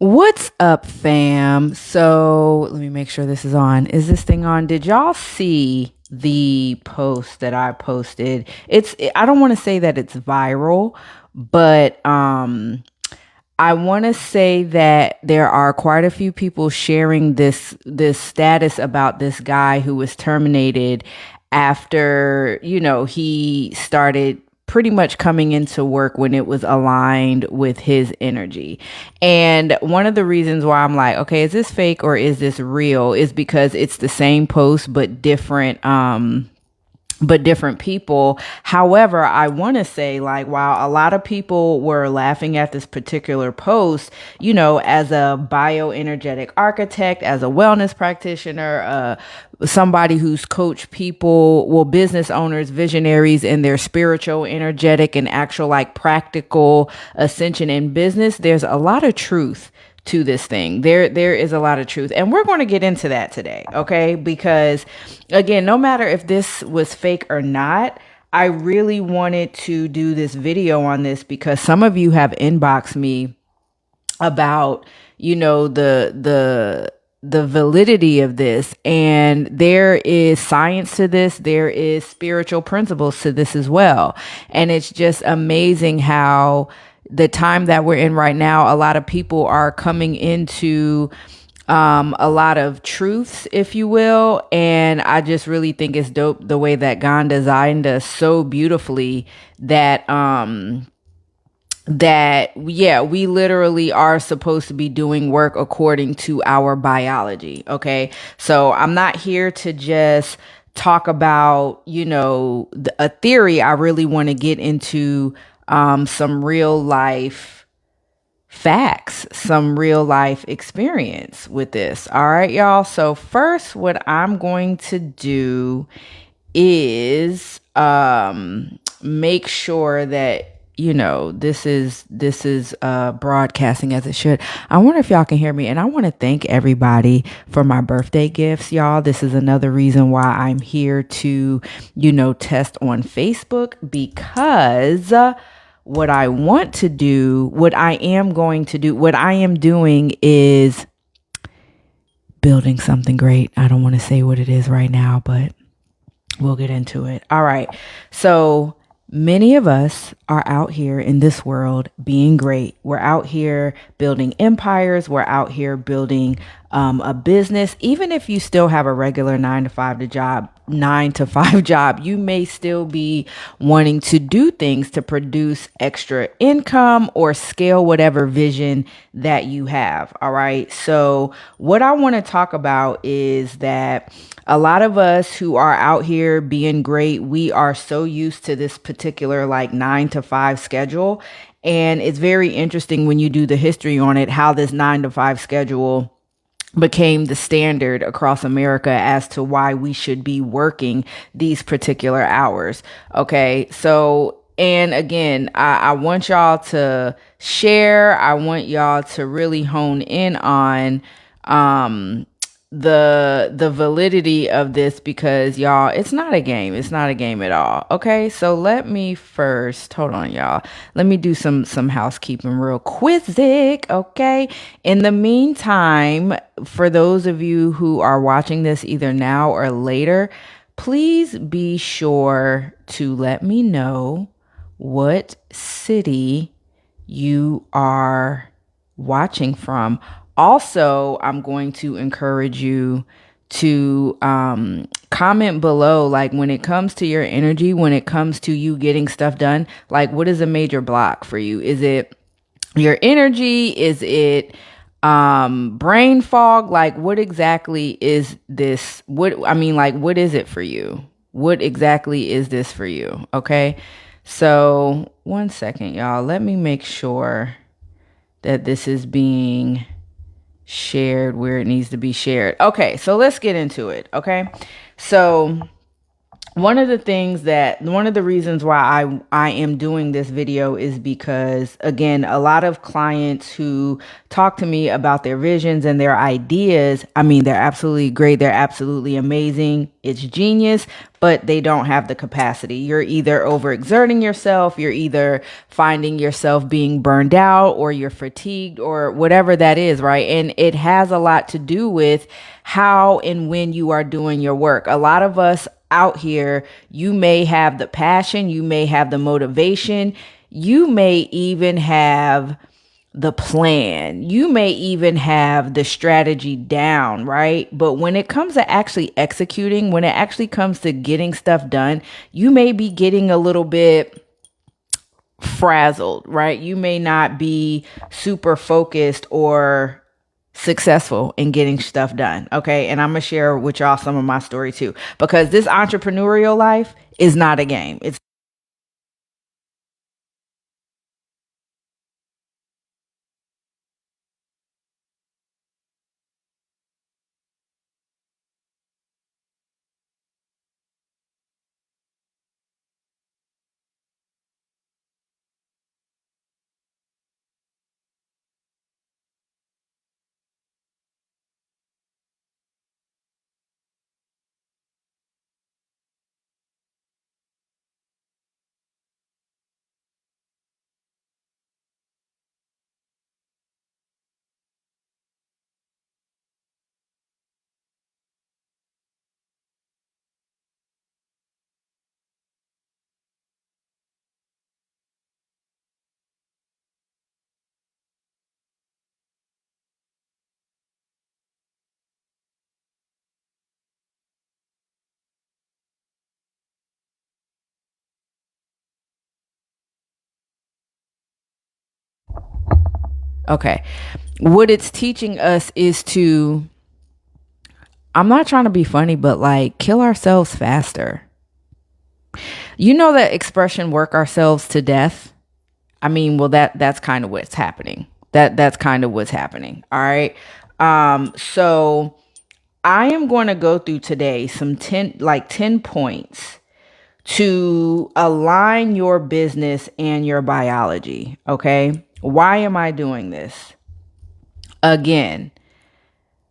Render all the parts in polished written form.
What's up, fam? So let me make sure this is on. Is this thing on? Did y'all see the post that I posted? I don't want to say that it's viral, but I want to say that there are quite a few people sharing this status about this guy who was terminated after, he started pretty much coming into work when it was aligned with his energy. And one of the reasons why I'm like, okay, is this fake or is this real is because it's the same post but different people. However, I want to say, like, while a lot of people were laughing at this particular post, as a bioenergetic architect, as a wellness practitioner, somebody who's coached people, well, business owners, visionaries in their spiritual, energetic, and actual, like, practical ascension in business, there's a lot of truth to this thing. There is a lot of truth, and we're going to get into that today, okay? Because again, no matter if this was fake or not, I really wanted to do this video on this because some of you have inboxed me about, the validity of this, and there is science to this, there is spiritual principles to this as well. And it's just amazing how the time that we're in right now, a lot of people are coming into a lot of truths, if you will. And I just really think it's dope the way that God designed us so beautifully that yeah, we literally are supposed to be doing work according to our biology. Okay. So I'm not here to just talk about, a theory. I really want to get into some real life facts, some real life experience with this. All right, y'all. So first, what I'm going to do is make sure that this is broadcasting as it should. I wonder if y'all can hear me, and I want to thank everybody for my birthday gifts, y'all. This is another reason why I'm here to test on Facebook, because what I want to do, what I am going to do, what I am doing is building something great. I don't want to say what it is right now, but we'll get into it. All right. So many of us are out here in this world being great. We're out here building empires. We're out here building a business. Even if you still have a regular 9 to 5 job, you may still be wanting to do things to produce extra income or scale whatever vision that you have. All right. So what I want to talk about is that a lot of us who are out here being great, we are so used to this particular like 9 to 5 schedule. And it's very interesting when you do the history on it, how this 9 to 5 schedule became the standard across America as to why we should be working these particular hours. Okay. So, and again, I want y'all to share. I want y'all to really hone in on, the validity of this, because y'all, it's not a game. It's not a game at all. Okay. So let me first, hold on, y'all. Let me do some housekeeping real quick. Okay. In the meantime, for those of you who are watching this either now or later, please be sure to let me know what city you are watching from. Also, I'm going to encourage you to comment below, like, when it comes to your energy, when it comes to you getting stuff done, like, what is a major block for you? Is it your energy? Is it brain fog? Like, what exactly is this? What is it for you? What exactly is this for you? Okay. So 1 second, y'all. Let me make sure that this is being shared where it needs to be shared. Okay, so let's get into it. Okay, so one of the reasons why I am doing this video is because, again, a lot of clients who talk to me about their visions and their ideas, I mean, they're absolutely great, they're absolutely amazing, it's genius, but they don't have the capacity. You're either overexerting yourself, you're either finding yourself being burned out, or you're fatigued, or whatever that is, right? And it has a lot to do with how and when you are doing your work. A lot of us out here, you may have the passion, you may have the motivation, you may even have the plan, you may even have the strategy down, right? But when it comes to actually executing, when it actually comes to getting stuff done, you may be getting a little bit frazzled, right? You may not be super focused or successful in getting stuff done. Okay. And I'm going to share with y'all some of my story too, because this entrepreneurial life is not a game. It's okay. What it's teaching us is to, I'm not trying to be funny, but like kill ourselves faster. You know that expression, work ourselves to death? I mean, well, that's kind of what's happening. That's kind of what's happening. All right. So I am going to go through today some 10 points to align your business and your biology. Okay. Why am I doing this? Again,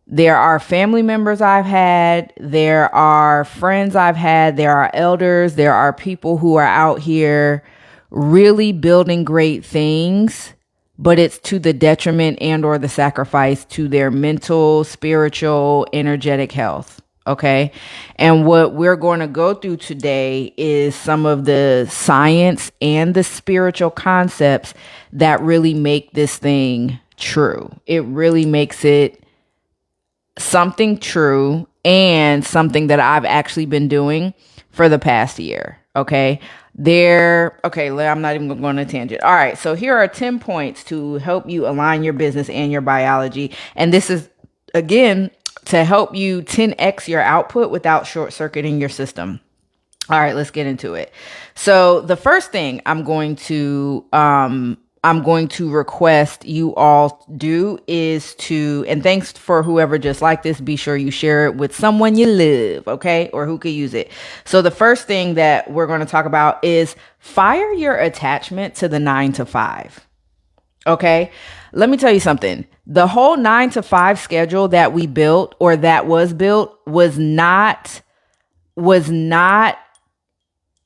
there are family members I've had, there are friends I've had, there are elders, there are people who are out here really building great things, but it's to the detriment and or the sacrifice to their mental, spiritual, energetic health. Okay. And what we're going to go through today is some of the science and the spiritual concepts that really make this thing true. It really makes it something true and something that I've actually been doing for the past year. Okay. I'm not even going on a tangent. All right. So here are 10 points to help you align your business and your biology. And this is, again, to help you 10x your output without short circuiting your system. All right, let's get into it. So the first thing I'm going to request you all do is to, and thanks for whoever just liked this, be sure you share it with someone you love, okay? Or who could use it. So the first thing that we're going to talk about is fire your attachment to the 9 to 5. Okay. Let me tell you something. The whole 9 to 5 schedule that we built or that was built was not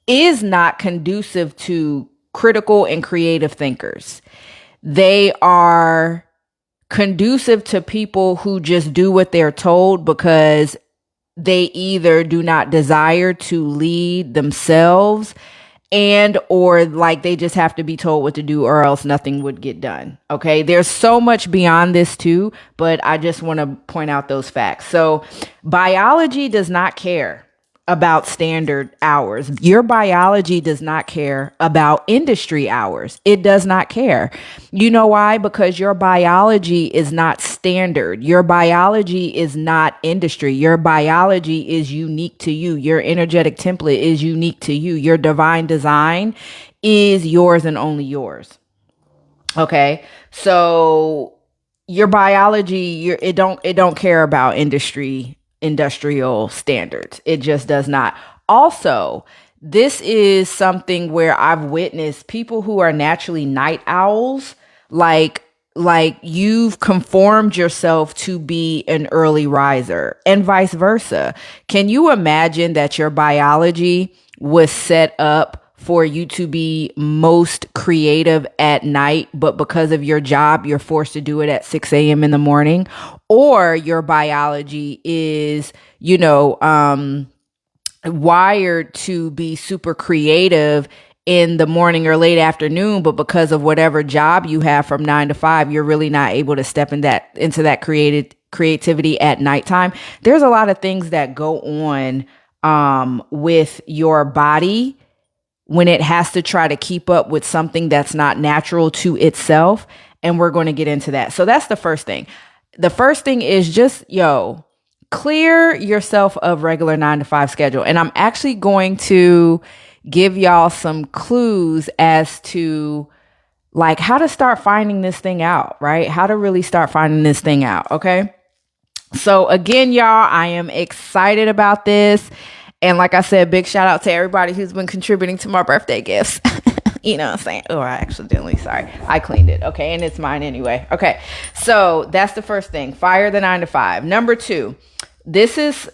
is not conducive to critical and creative thinkers. They are conducive to people who just do what they're told because they either do not desire to lead themselves and or like they just have to be told what to do or else nothing would get done. Okay, there's so much beyond this too, but I just want to point out those facts. So biology does not care about standard hours. Your biology does not care about industry hours. It does not care. You know why? Because your biology is not standard. Your biology is not industry. Your biology is unique to you. Your energetic template is unique to you. Your divine design is yours and only yours. Okay. So your biology, it don't care about industrial standards. It just does not. Also, this is something where I've witnessed people who are naturally night owls, like you've conformed yourself to be an early riser and vice versa. Can you imagine that your biology was set up for you to be most creative at night, but because of your job, you're forced to do it at 6 a.m. in the morning? Or your biology is, wired to be super creative in the morning or late afternoon, but because of whatever job you have from 9 to 5, you're really not able to step into that creativity at nighttime. There's a lot of things that go on with your body when it has to try to keep up with something that's not natural to itself. And we're going to get into that. So that's the first thing. The first thing is just, clear yourself of regular 9 to 5 schedule. And I'm actually going to give y'all some clues as to like how to start finding this thing out, right? How to really start finding this thing out. Okay. So again, y'all, I am excited about this. And like I said, big shout out to everybody who's been contributing to my birthday gifts. You know what I'm saying? Oh, I accidentally, sorry. I cleaned it. Okay. And it's mine anyway. Okay. So that's the first thing. Fire the 9 to 5. Number 2, this is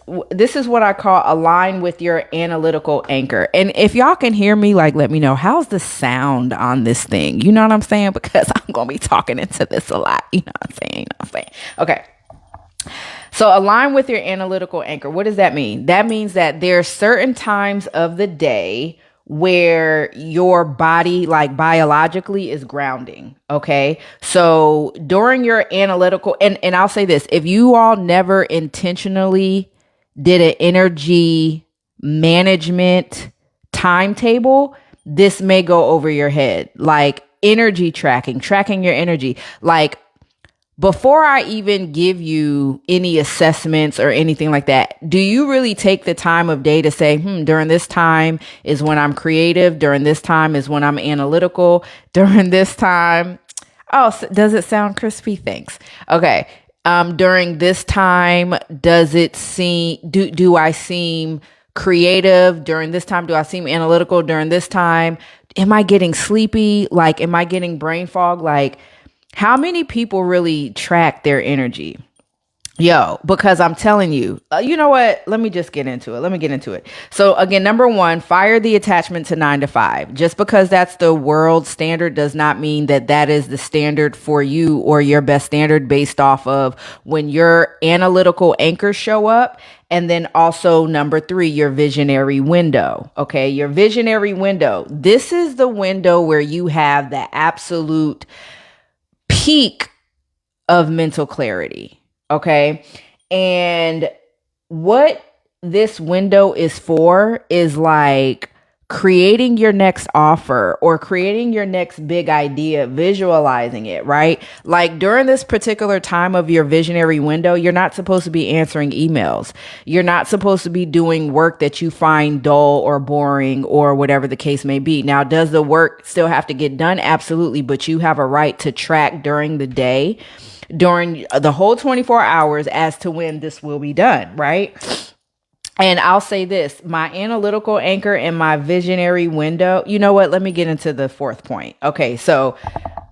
what I call align with your analytical anchor. And if y'all can hear me, like, let me know, how's the sound on this thing? You know what I'm saying? Because I'm going to be talking into this a lot. You know what I'm saying? Okay. So align with your analytical anchor. What does that mean? That means that there are certain times of the day where your body, like biologically, is grounding. Okay. So during your analytical, and I'll say this, if you all never intentionally did an energy management timetable, this may go over your head. Like energy tracking your energy. Like, before I even give you any assessments or anything like that, do you really take the time of day to say, during this time is when I'm creative, during this time is when I'm analytical, during this time, does it sound crispy? Thanks. Okay. During this time, does it seem, do I seem creative? During this time, do I seem analytical? During this time, am I getting sleepy? Like, am I getting brain fog? Like, how many people really track their energy? Because I'm telling you, you know what? Let me just get into it. So again, number 1, fire the attachment to 9 to 5. Just because that's the world standard does not mean that is the standard for you or your best standard based off of when your analytical anchors show up. And then also number 3, your visionary window. Okay. Your visionary window. This is the window where you have the absolute peak of mental clarity. Okay. And what this window is for is like creating your next offer or creating your next big idea, visualizing it, right? Like during this particular time of your visionary window, you're not supposed to be answering emails. You're not supposed to be doing work that you find dull or boring or whatever the case may be. Now, does the work still have to get done? Absolutely. But you have a right to track during the day, during the whole 24 hours as to when this will be done, right? And I'll say this, my analytical anchor and my visionary window, you know what? Let me get into the 4th point. Okay. So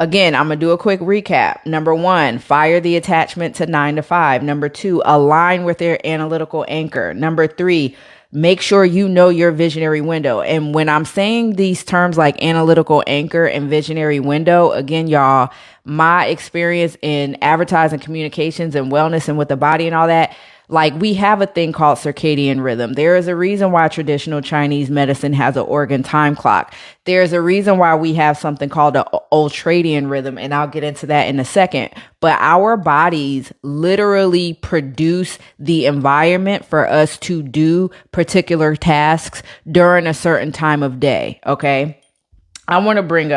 again, I'm going to do a quick recap. Number 1, fire the attachment to 9 to 5. Number 2, align with their analytical anchor. Number 3, make sure you know your visionary window. And when I'm saying these terms like analytical anchor and visionary window, again, y'all, my experience in advertising, communications and wellness and with the body and all that, like we have a thing called circadian rhythm. There is a reason why traditional Chinese medicine has an organ time clock. There's a reason why we have something called an ultradian rhythm. And I'll get into that in a second. But our bodies literally produce the environment for us to do particular tasks during a certain time of day. Okay. I want to bring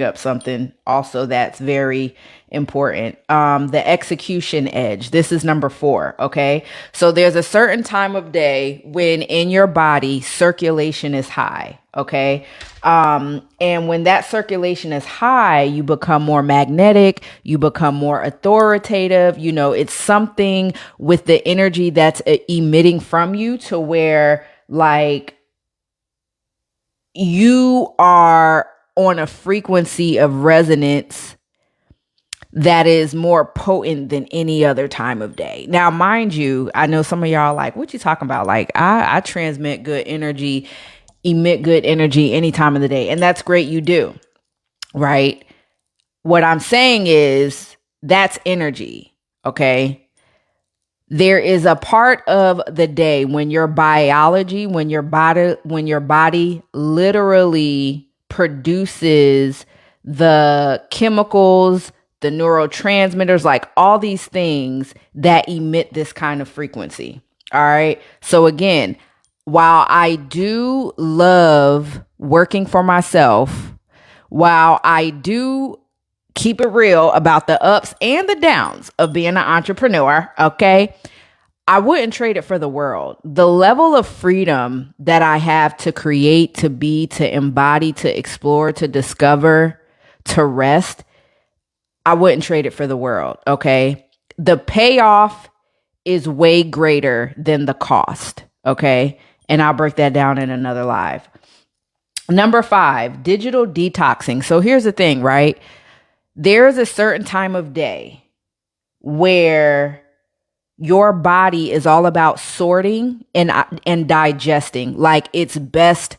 up something also that's very important. The execution edge. This is number 4. Okay. So there's a certain time of day when in your body circulation is high. Okay. And when that circulation is high, you become more magnetic, you become more authoritative. It's something with the energy that's emitting from you to where like you are on a frequency of resonance that is more potent than any other time of day. Now, mind you, I know some of y'all are like, what you talking about? Like, I transmit good energy, emit good energy any time of the day. And that's great, you do, right? What I'm saying is that's energy, okay? There is a part of the day when your biology, when your body literally produces the chemicals, the neurotransmitters, like all these things that emit this kind of frequency. All right. So again, while I do love working for myself, while I do keep it real about the ups and the downs of being an entrepreneur, okay, I wouldn't trade it for the world. The level of freedom that I have to create, to be, to embody, to explore, to discover, to rest, I wouldn't trade it for the world, okay? The payoff is way greater than the cost, okay? And I'll break that down in another live. Number 5, digital detoxing. So here's the thing, right? There's a certain time of day where your body is all about sorting and digesting. Like it's best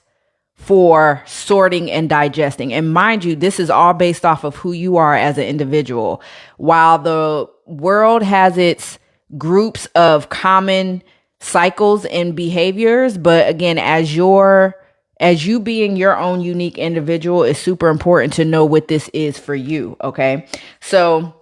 for sorting and digesting. And mind you, this is all based off of who you are as an individual. While the world has its groups of common cycles and behaviors, but again, as you being your own unique individual, it's super important to know what this is for you. Okay. So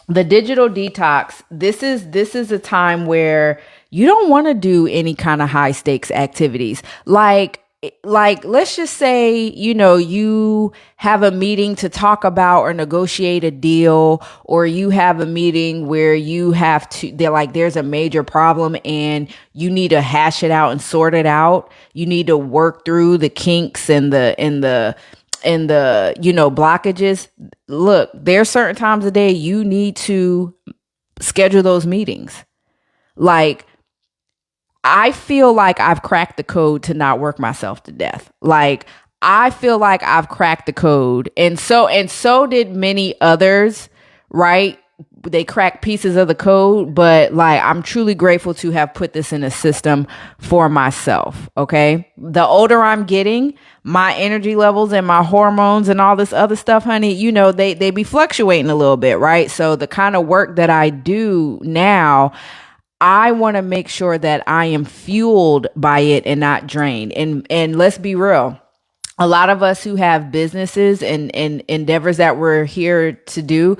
the digital detox, this is a time where you don't want to do any kind of high stakes activities. Like let's just say, you have a meeting to talk about or negotiate a deal, or you have a meeting where there's a major problem and you need to hash it out and sort it out. You need to work through the kinks and the blockages. Look, there are certain times of day you need to schedule those meetings. Like, I feel like I've cracked the code to not work myself to death. Like, I feel like I've cracked the code. And so did many others, right? They cracked pieces of the code, but like, I'm truly grateful to have put this in a system for myself. Okay. The older I'm getting, my energy levels and my hormones and all this other stuff, honey, they be fluctuating a little bit, right? So the kind of work that I do now, I want to make sure that I am fueled by it and not drained. And let's be real. A lot of us who have businesses and endeavors that we're here to do,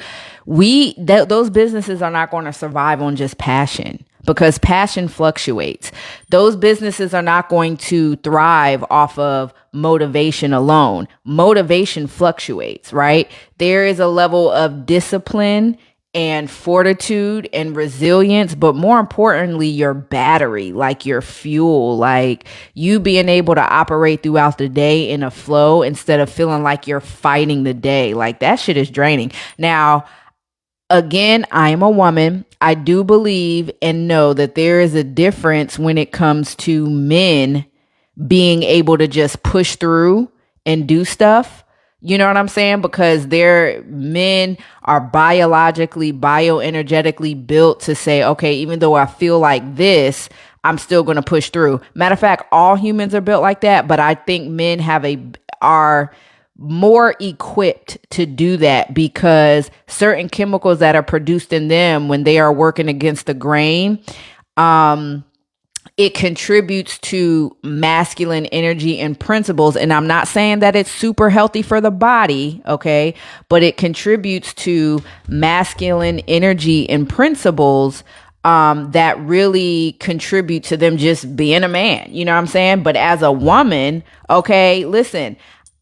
those businesses are not going to survive on just passion, because passion fluctuates. Those businesses are not going to thrive off of motivation alone. Motivation fluctuates, right? There is a level of discipline and fortitude and resilience, but more importantly, your battery, like your fuel, like you being able to operate throughout the day in a flow instead of feeling like you're fighting the day. Like that shit is draining. Now, again, I am a woman. I do believe and know that there is a difference when it comes to men being able to just push through and do stuff. You know what I'm saying? Because men are biologically, bioenergetically built to say, okay, even though I feel like this, I'm still going to push through. Matter of fact, all humans are built like that, but I think men are more equipped to do that because certain chemicals that are produced in them when they are working against the grain, it contributes to masculine energy and principles. And I'm not saying that it's super healthy for the body, okay? But it contributes to masculine energy and principles that really contribute to them just being a man. You know what I'm saying? But as a woman, okay, listen,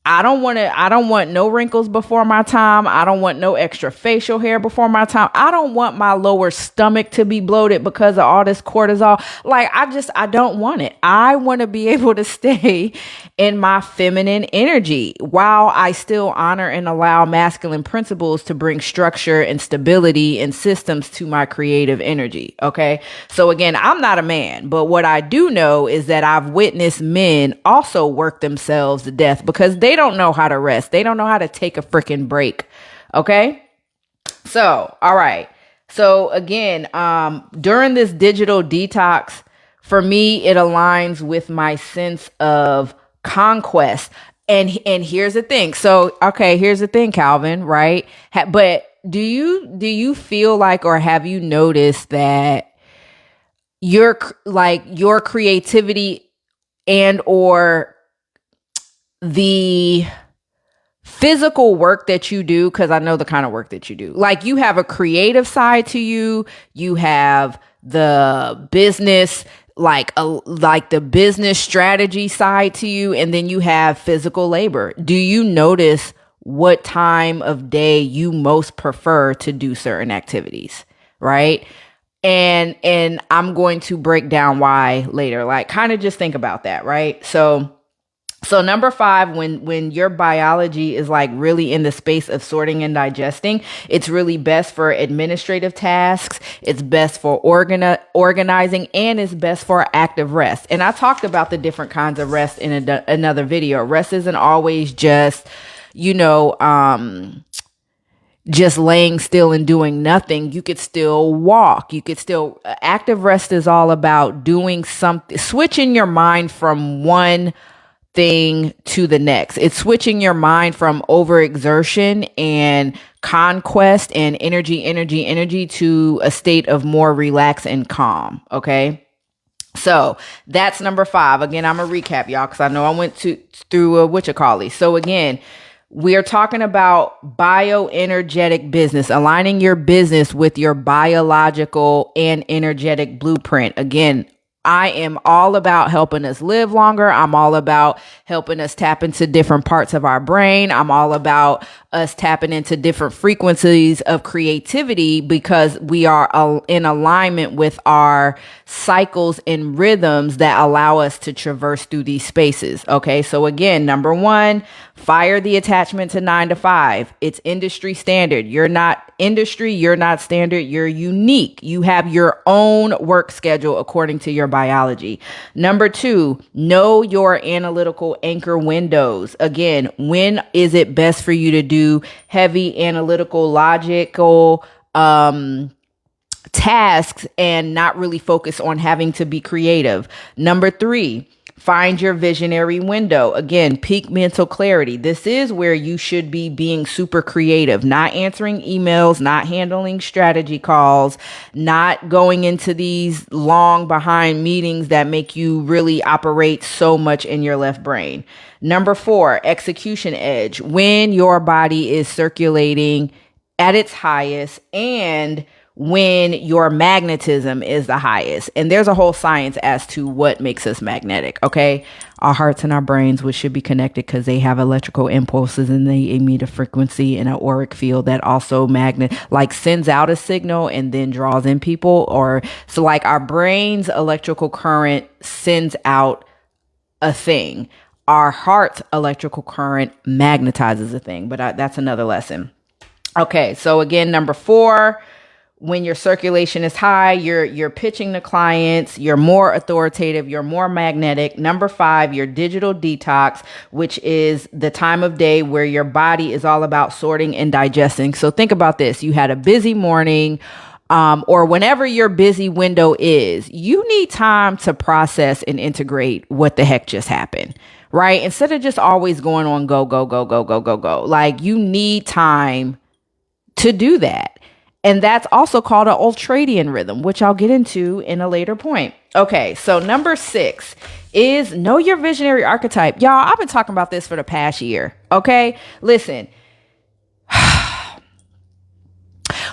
I don't want no wrinkles before my time. I don't want no extra facial hair before my time. I don't want my lower stomach to be bloated because of all this cortisol. Like, I don't want it. I want to be able to stay in my feminine energy while I still honor and allow masculine principles to bring structure and stability and systems to my creative energy. Okay. So again, I'm not a man, but what I do know is that I've witnessed men also work themselves to death because they don't know how to rest. They don't know how to take a freaking break. Okay. So, all right. So again, during this digital detox, for me, it aligns with my sense of conquest. And here's the thing. So, okay, here's the thing, Calvin, right? But do you feel like, or have you noticed that your creativity and or the physical work that you do, because I know the kind of work that you do, like you have a creative side to you, you have the business, like the business strategy side to you, and then you have physical labor. Do you notice what time of day you most prefer to do certain activities, right? And I'm going to break down why later. Like, kind of just think about that, right? So number 5, when your biology is like really in the space of sorting and digesting, it's really best for administrative tasks. It's best for organizing, and it's best for active rest. And I talked about the different kinds of rest in another video. Rest isn't always just, just laying still and doing nothing. You could still walk. You could still, active rest is all about doing something, switching your mind from one thing to the next. It's switching your mind from overexertion and conquest and energy to a state of more relaxed and calm. Okay. So that's number 5. Again, I'm gonna recap, y'all, because I know I went through a whatchamacallit. So again, we are talking about bioenergetic business, aligning your business with your biological and energetic blueprint. Again, I am all about helping us live longer. I'm all about helping us tap into different parts of our brain. I'm all about us tapping into different frequencies of creativity because we are in alignment with our cycles and rhythms that allow us to traverse through these spaces. Okay. So again, number 1, fire the attachment to 9 to 5. It's industry standard. You're not industry. You're not standard. You're unique. You have your own work schedule according to your biology. Number 2, know your analytical anchor windows. Again, when is it best for you to do heavy analytical, logical tasks and not really focus on having to be creative? Number 3, find your visionary window. Again, peak mental clarity. This is where you should be being super creative, not answering emails, not handling strategy calls, not going into these long behind meetings that make you really operate so much in your left brain. Number 4, execution edge. When your body is circulating at its highest and when your magnetism is the highest. And there's a whole science as to what makes us magnetic, okay? Our hearts and our brains, which should be connected because they have electrical impulses and they emit a frequency in an auric field that also sends out a signal and then draws in people. So like our brain's electrical current sends out a thing. Our heart's electrical current magnetizes a thing, but that's another lesson. Okay, so again, number 4, when your circulation is high, you're pitching to clients, you're more authoritative, you're more magnetic. Number 5, your digital detox, which is the time of day where your body is all about sorting and digesting. So think about this. You had a busy morning, or whenever your busy window is, you need time to process and integrate what the heck just happened, right? Instead of just always going on go, go, go, go, go, go, go. Like, you need time to do that. And that's also called an ultradian rhythm, which I'll get into in a later point. Okay, so number 6 is know your visionary archetype. Y'all, I've been talking about this for the past year. Okay, listen.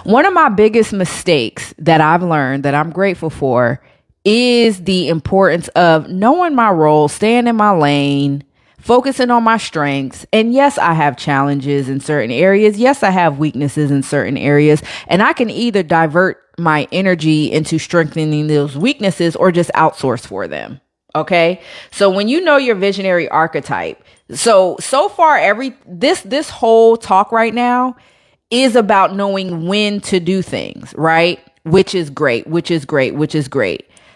One of my biggest mistakes that I've learned that I'm grateful for is the importance of knowing my role, staying in my lane, focusing on my strengths. And yes, I have challenges in certain areas. Yes, I have weaknesses in certain areas. And I can either divert my energy into strengthening those weaknesses or just outsource for them. Okay. So when you know your visionary archetype, so far, this whole talk right now is about knowing when to do things, right? Which is great.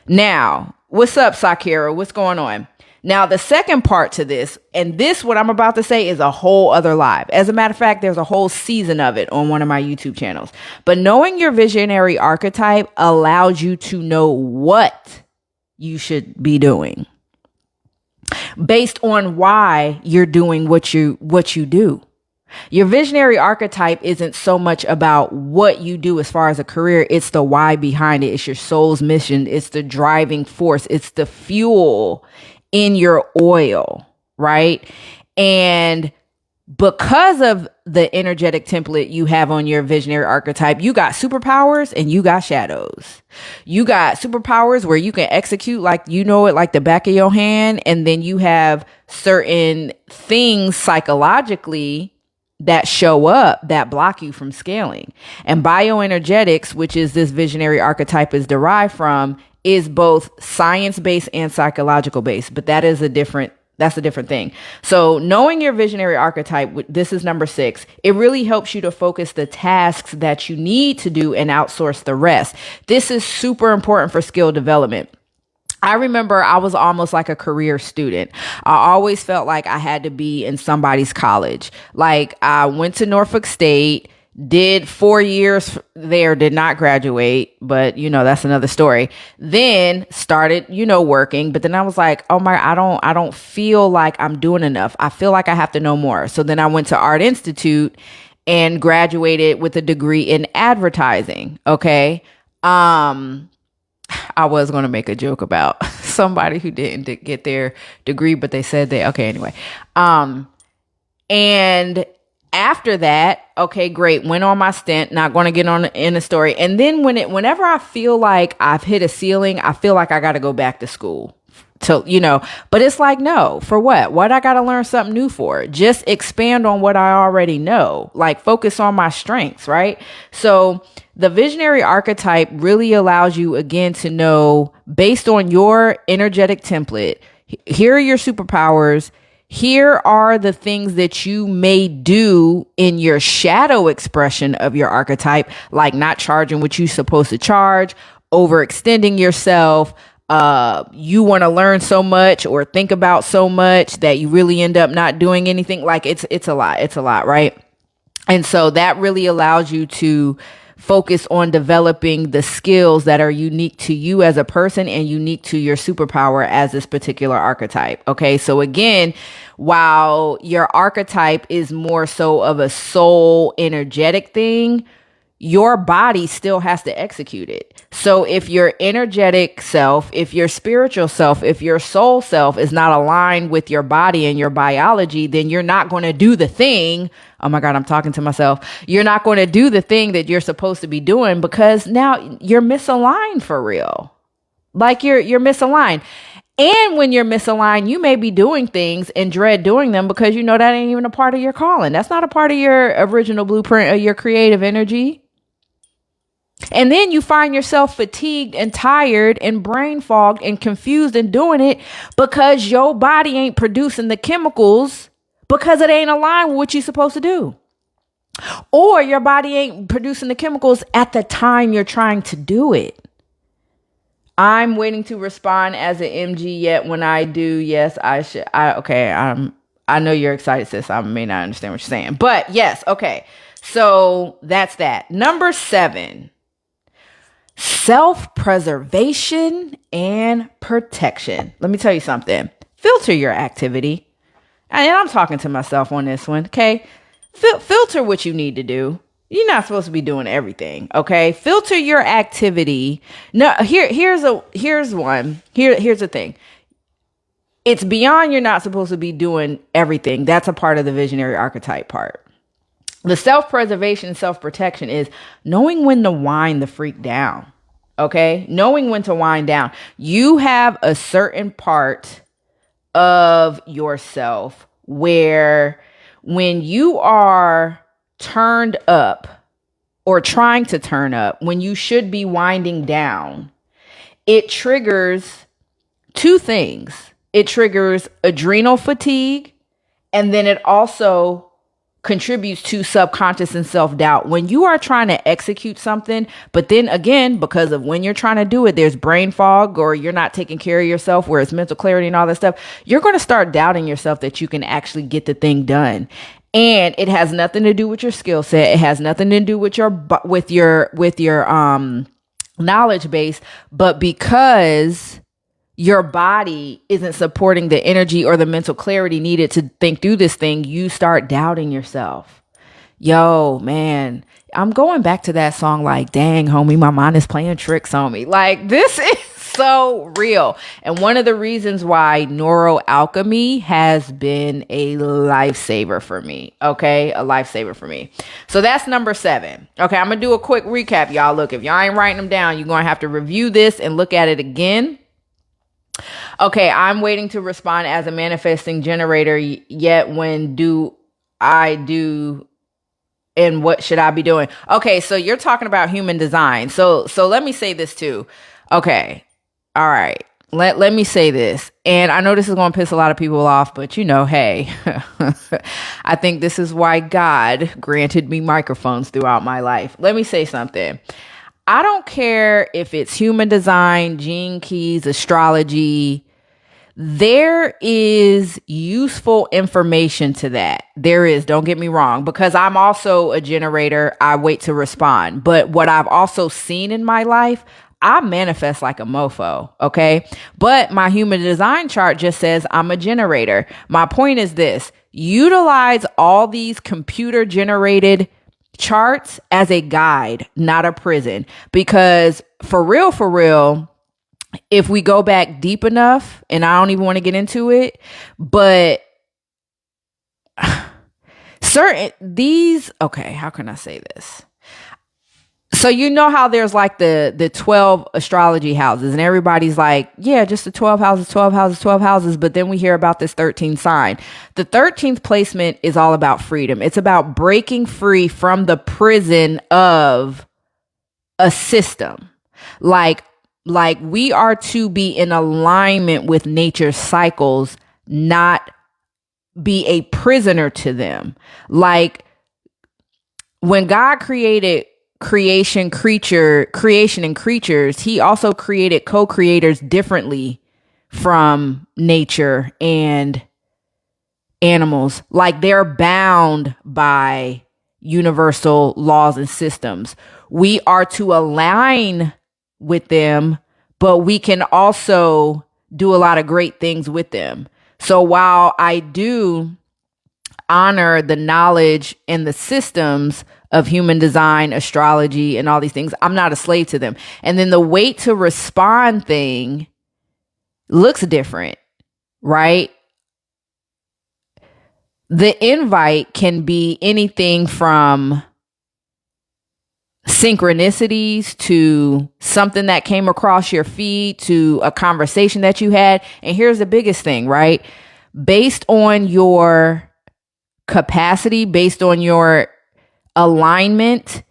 Now, what's up, Sakira? What's going on? Now, the second part to this, and this, what I'm about to say, is a whole other live. As a matter of fact, there's a whole season of it on one of my YouTube channels. But knowing your visionary archetype allows you to know what you should be doing based on why you're doing what you do. Your visionary archetype isn't so much about what you do as far as a career. It's the why behind it. It's your soul's mission. It's the driving force. It's the fuel in your oil, right? And because of the energetic template you have on your visionary archetype, you got superpowers and you got shadows. You got superpowers where you can execute like you know it like the back of your hand. And then you have certain things psychologically that show up that block you from scaling. And bioenergetics, which is this visionary archetype is derived from, is both science-based and psychological based, but that's a different thing. So knowing your visionary archetype, this is number 6, it really helps you to focus the tasks that you need to do and outsource the rest. This is super important for skill development. I remember I was almost like a career student. I always felt like I had to be in somebody's college. Like I went to Norfolk State, did 4 years there, did not graduate, but that's another story. Then started, working, but then I was like, oh my, I don't feel like I'm doing enough. I feel like I have to know more. So then I went to Art Institute and graduated with a degree in advertising. Okay. I was going to make a joke about somebody who didn't get their degree, but they said okay, anyway. And after that, okay, great. Went on my stint, not going to get on in the story. And then whenever I feel like I've hit a ceiling, I feel like I got to go back to school but it's like, no, for what? What I got to learn something new for? Just expand on what I already know, like focus on my strengths, right? So the visionary archetype really allows you again to know based on your energetic template, here are your superpowers. Here are the things that you may do in your shadow expression of your archetype, like not charging what you're supposed to charge, overextending yourself. You want to learn so much or think about so much that you really end up not doing anything. Like it's a lot, right? And so that really allows you to focus on developing the skills that are unique to you as a person and unique to your superpower as this particular archetype. Okay. So again, while your archetype is more so of a soul energetic thing, your body still has to execute it. So if your energetic self, if your spiritual self, if your soul self is not aligned with your body and your biology, then you're not going to do the thing. Oh my God, I'm talking to myself. You're not going to do the thing that you're supposed to be doing because now you're misaligned for real. Like you're misaligned. And when you're misaligned, you may be doing things and dread doing them because that ain't even a part of your calling. That's not a part of your original blueprint of your creative energy. And then you find yourself fatigued and tired and brain fogged and confused and doing it because your body ain't producing the chemicals because it ain't aligned with what you're supposed to do. Or your body ain't producing the chemicals at the time you're trying to do it. I'm waiting to respond as an MG yet. When I do, yes, I should. I know you're excited, sis. I may not understand what you're saying, but yes. Okay. So that's that. Number 7. Self-preservation and protection. Let me tell you something. Filter your activity. And I'm talking to myself on this one, okay? Filter what you need to do. You're not supposed to be doing everything, okay? Filter your activity. No, here's one. Here's the thing. It's beyond you're not supposed to be doing everything. That's a part of the visionary archetype part. The self-preservation and self-protection is knowing when to wind the freak down. Okay? Knowing when to wind down. You have a certain part of yourself where when you are turned up or trying to turn up, when you should be winding down, it triggers two things. It triggers adrenal fatigue, and then it also contributes to subconscious and self-doubt. When you are trying to execute something, but then again, because of when you're trying to do it, there's brain fog or you're not taking care of yourself, where it's mental clarity and all that stuff, you're going to start doubting yourself that you can actually get the thing done. And it has nothing to do with your skill set. It has nothing to do with your knowledge base, but because your body isn't supporting the energy or the mental clarity needed to think through this thing, you start doubting yourself. Yo, man, I'm going back to that song like, dang, homie, my mind is playing tricks on me. Like, this is so real. And one of the reasons why neuroalchemy has been a lifesaver for me. Okay, a lifesaver for me. So that's number 7. Okay, I'm going to do a quick recap, y'all. Look, if y'all ain't writing them down, you're going to have to review this and look at it again. Okay, I'm waiting to respond as a manifesting generator, yet when do I do and what should I be doing? Okay, so you're talking about human design. So let me say this too. Okay. All right. Let me say this. And I know this is going to piss a lot of people off, but hey, I think this is why God granted me microphones throughout my life. Let me say something. I don't care if it's human design, gene keys, astrology. There is useful information to that. There is, don't get me wrong, because I'm also a generator. I wait to respond. But what I've also seen in my life, I manifest like a mofo, okay? But my human design chart just says I'm a generator. My point is this: utilize all these computer generated charts as a guide, not a prison. Because for real, if we go back deep enough, and I don't even want to get into it, but how can I say this? So you know how there's like the 12 astrology houses, and everybody's like, yeah, just the 12 houses, 12 houses, 12 houses. But then we hear about this 13th sign. The 13th placement is all about freedom. It's about breaking free from the prison of a system. Like we are to be in alignment with nature's cycles, not be a prisoner to them. Like when God created creation and creatures, he also created co-creators differently from nature and animals. Like they're bound by universal laws and systems. We are to align with them, but we can also do a lot of great things with them. So while I do honor the knowledge and the systems of human design, astrology, and all these things, I'm not a slave to them. And then the wait to respond thing looks different, right? The invite can be anything from synchronicities to something that came across your feed to a conversation that you had. And here's the biggest thing, right? Based on your capacity, based on your alignment,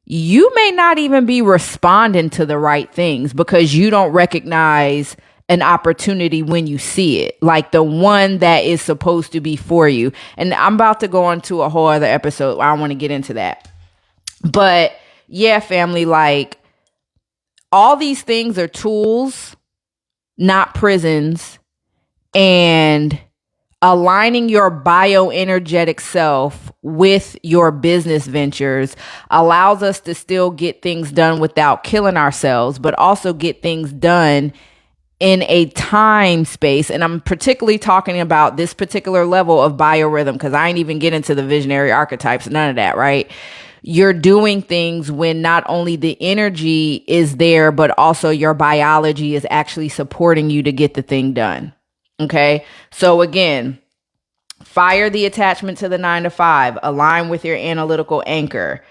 you may not even be responding to the right things because you don't recognize an opportunity when you see it, like the one that is supposed to be for you. And I'm about to go on to a whole other episode. I don't want to get into that. But yeah, family, like all these things are tools, not prisons. And aligning your bioenergetic self with your business ventures allows us to still get things done without killing ourselves, but also get things done in a time space. And I'm particularly talking about this particular level of biorhythm because I ain't even get into the visionary archetypes, none of that, right? You're doing things when not only the energy is there, but also your biology is actually supporting you to get the thing done. Okay. So again, fire the attachment to the 9 to 5, align with your analytical anchor.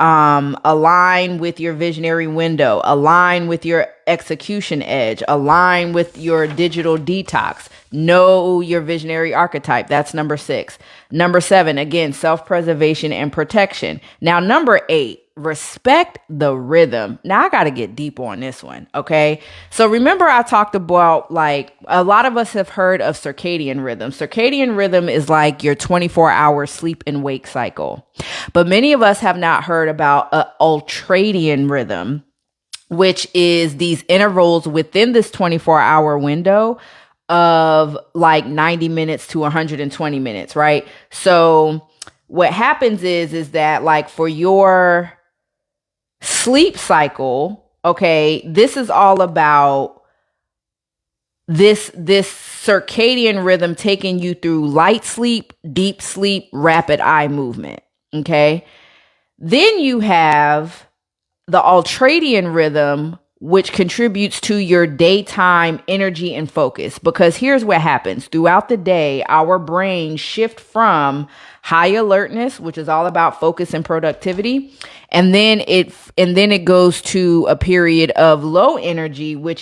Align with your visionary window, align with your execution edge, align with your digital detox, know your visionary archetype. That's number 6. Number 7, again, self-preservation and protection. Now, number 8, respect the rhythm. Now I got to get deep on this one. Okay. So remember I talked about, like, a lot of us have heard of circadian rhythm. Circadian rhythm is like your 24-hour sleep and wake cycle. But many of us have not heard about a ultradian rhythm, which is these intervals within this 24-hour window of like 90 minutes to 120 minutes, right? So what happens is that, like, for your sleep cycle, okay, this is all about this circadian rhythm taking you through light sleep, deep sleep, rapid eye movement, okay? Then you have the ultradian rhythm, which contributes to your daytime energy and focus. Because here's what happens. Throughout the day, our brains shift from high alertness, which is all about focus and productivity, and then it goes to a period of low energy, which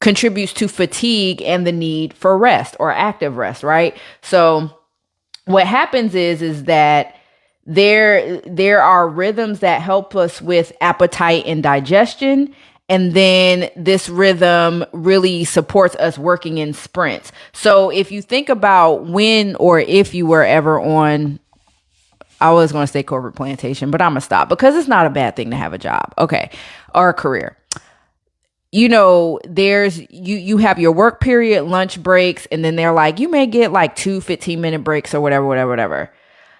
contributes to fatigue and the need for rest or active rest, right? So what happens is that there are rhythms that help us with appetite and digestion. And then this rhythm really supports us working in sprints. So if you think about when or if you were ever on, I was going to say corporate plantation, but I'm going to stop because it's not a bad thing to have a job. Okay. Or a career. You know, you have your work period, lunch breaks, and then they're like, you may get like 2 15-minute breaks or whatever.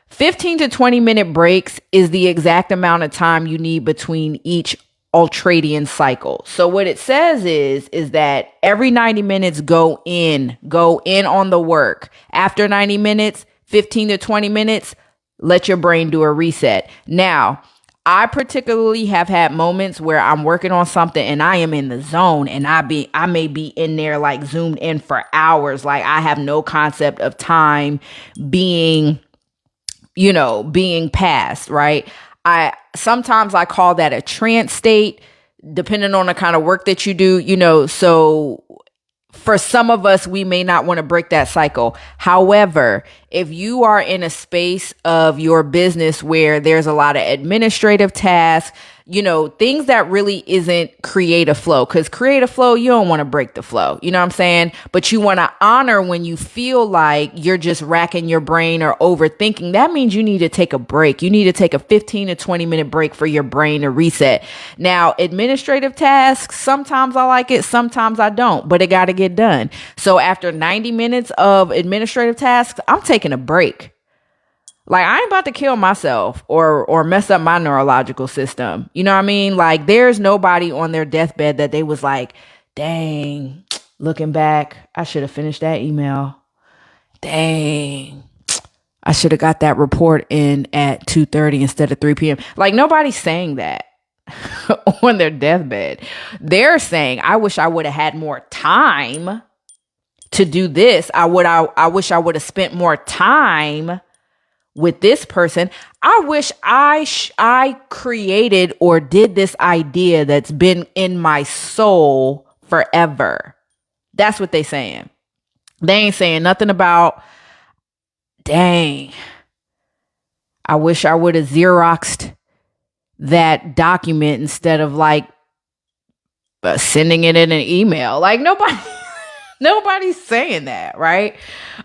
15 to 20-minute breaks is the exact amount of time you need between each ultradian cycle. So what it says is that every 90 minutes go in on the work. After 90 minutes, 15 to 20 minutes, let your brain do a reset. Now, I particularly have had moments where I'm working on something and I am in the zone, and I may be in there like zoomed in for hours. Like I have no concept of time being passed, right? Sometimes I call that a trance state, depending on the kind of work that you do, so for some of us, we may not want to break that cycle. However, if you are in a space of your business where there's a lot of administrative tasks, things that really isn't creative flow, because creative flow, you don't want to break the flow. You know what I'm saying? But you want to honor when you feel like you're just racking your brain or overthinking. That means you need to take a break. You need to take a 15 to 20 minute break for your brain to reset. Now, administrative tasks, sometimes I like it, sometimes I don't, but it got to get done. So after 90 minutes of administrative tasks, I'm taking a break. Like, I ain't about to kill myself or mess up my neurological system. You know what I mean? Like, there's nobody on their deathbed that they was like, dang, looking back, I should have finished that email. Dang, I should have got that report in at 2:30 instead of 3 p.m. Like, nobody's saying that on their deathbed. They're saying, I wish I would have had more time to do this. I wish I would have spent more time with this person. I wish I created or did this idea that's been in my soul forever. That's what they saying. They ain't saying nothing about, dang, I wish I would have Xeroxed that document instead of like sending it in an email. Like nobody's saying that, right?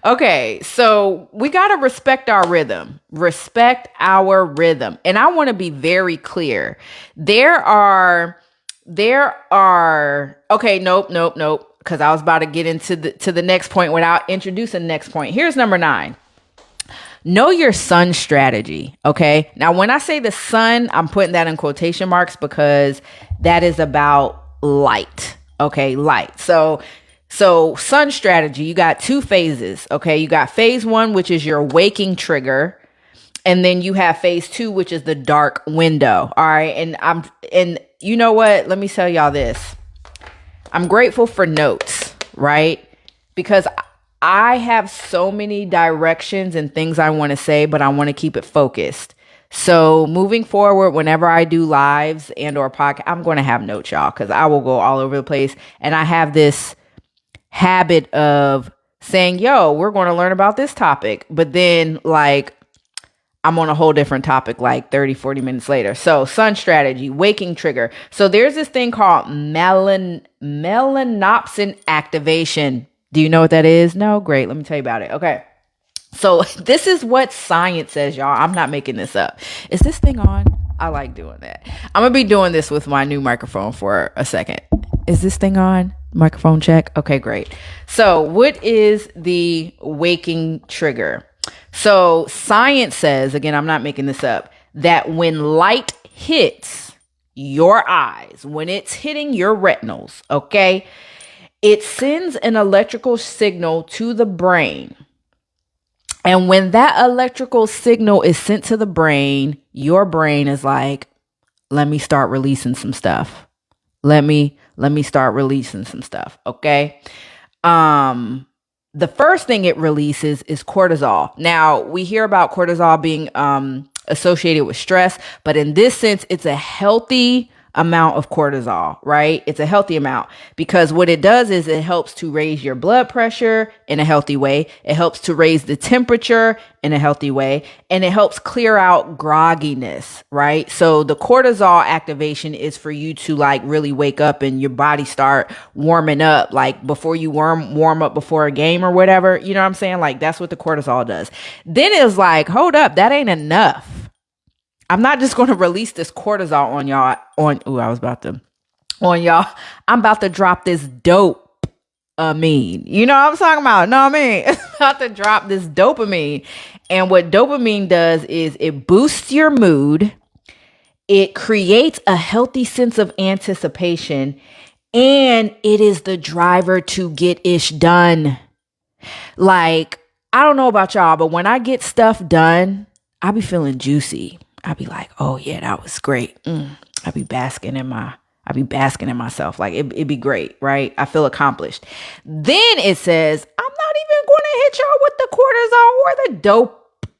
Okay, so we got to respect our rhythm. Respect our rhythm. And I want to be very clear. There are okay, nope. Because I was about to get into the next point without introducing the next point. Here's number 9. Know your sun strategy. Okay. Now, when I say the sun, I'm putting that in quotation marks because that is about light. Okay. Light. So sun strategy, you got 2 phases. Okay. You got phase 1, which is your waking trigger. And then you have phase 2, which is the dark window. All right. And you know what? Let me tell y'all this. I'm grateful for notes, right? Because I have so many directions and things I want to say, but I want to keep it focused. So moving forward, whenever I do lives and or podcast, I'm going to have notes, y'all, because I will go all over the place. And I have this habit of saying, yo, we're going to learn about this topic. But then like I'm on a whole different topic like 30, 40 minutes later. So sun strategy, waking trigger. So there's this thing called melanopsin activation. Do you know what that is? No? Great. Let me tell you about it. Okay. So this is what science says, y'all. I'm not making this up. Is this thing on? I like doing that. I'm going to be doing this with my new microphone for a second. Is this thing on? Microphone check. Okay, great. So what is the waking trigger? So science says, again, I'm not making this up, that when light hits your eyes, when it's hitting your retinals, okay, it sends an electrical signal to the brain. And when that electrical signal is sent to the brain, your brain is like, let me start releasing some stuff. Let me start releasing some stuff. Okay. The first thing it releases is cortisol. Now we hear about cortisol being, associated with stress, but in this sense, it's a healthy amount of cortisol, right? It's a healthy amount because what it does is it helps to raise your blood pressure in a healthy way. It helps to raise the temperature in a healthy way, and it helps clear out grogginess, right? So the cortisol activation is for you to like really wake up and your body start warming up, like before you warm up before a game or whatever, you know what I'm saying? Like that's what the cortisol does. Then it's like, hold up, that ain't enough. I'm not just going to release this cortisol on y'all on y'all. I'm about to drop this dopamine. You know what I'm talking about? No, I mean, it's about to drop this dopamine. And what dopamine does is it boosts your mood. It creates a healthy sense of anticipation, and it is the driver to get ish done. Like, I don't know about y'all, but when I get stuff done, I be feeling juicy. I be like, oh yeah, that was great. I be basking in myself. Like it'd be great, right? I feel accomplished. Then it says, I'm not even going to hit y'all with the cortisol or the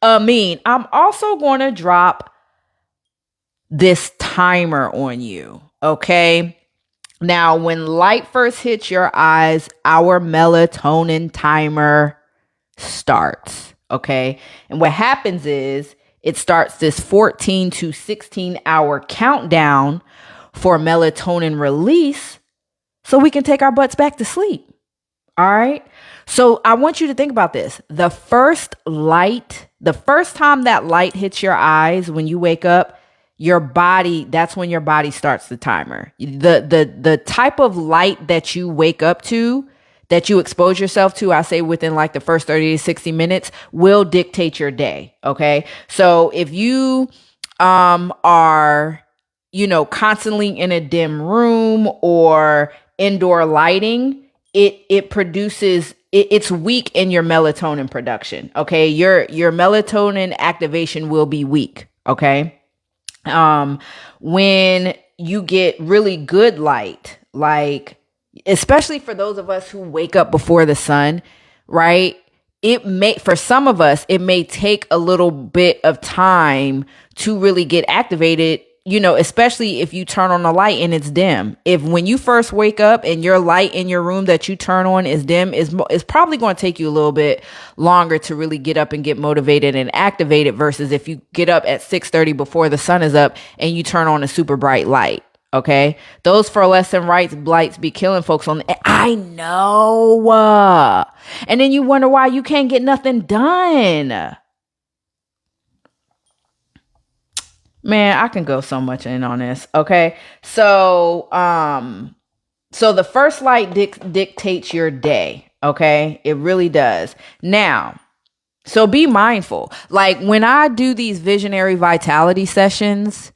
dopamine. I'm also going to drop this timer on you. Okay. Now, when light first hits your eyes, our melatonin timer starts. Okay. And what happens is, it starts this 14 to 16 hour countdown for melatonin release so we can take our butts back to sleep. All right. So I want you to think about this. The first time that light hits your eyes when you wake up, that's when your body starts the timer. The type of light that you wake up to, that you expose yourself to, I say within like the first 30 to 60 minutes will dictate your day. Okay. So if you, are, constantly in a dim room or indoor lighting, it produces, it's weak in your melatonin production. Okay. Your melatonin activation will be weak. Okay. When you get really good light, like, especially for those of us who wake up before the sun, right? For some of us, it may take a little bit of time to really get activated, especially if you turn on the light and it's dim. If when you first wake up and your light in your room that you turn on is dim, it's probably going to take you a little bit longer to really get up and get motivated and activated versus if you get up at 6:30 before the sun is up and you turn on a super bright light. Okay. Those fluorescent lights be killing folks I know. And then you wonder why you can't get nothing done. Man, I can go so much in on this. Okay. So the first light dictates your day. Okay. It really does. Now, so be mindful. Like when I do these visionary vitality sessions,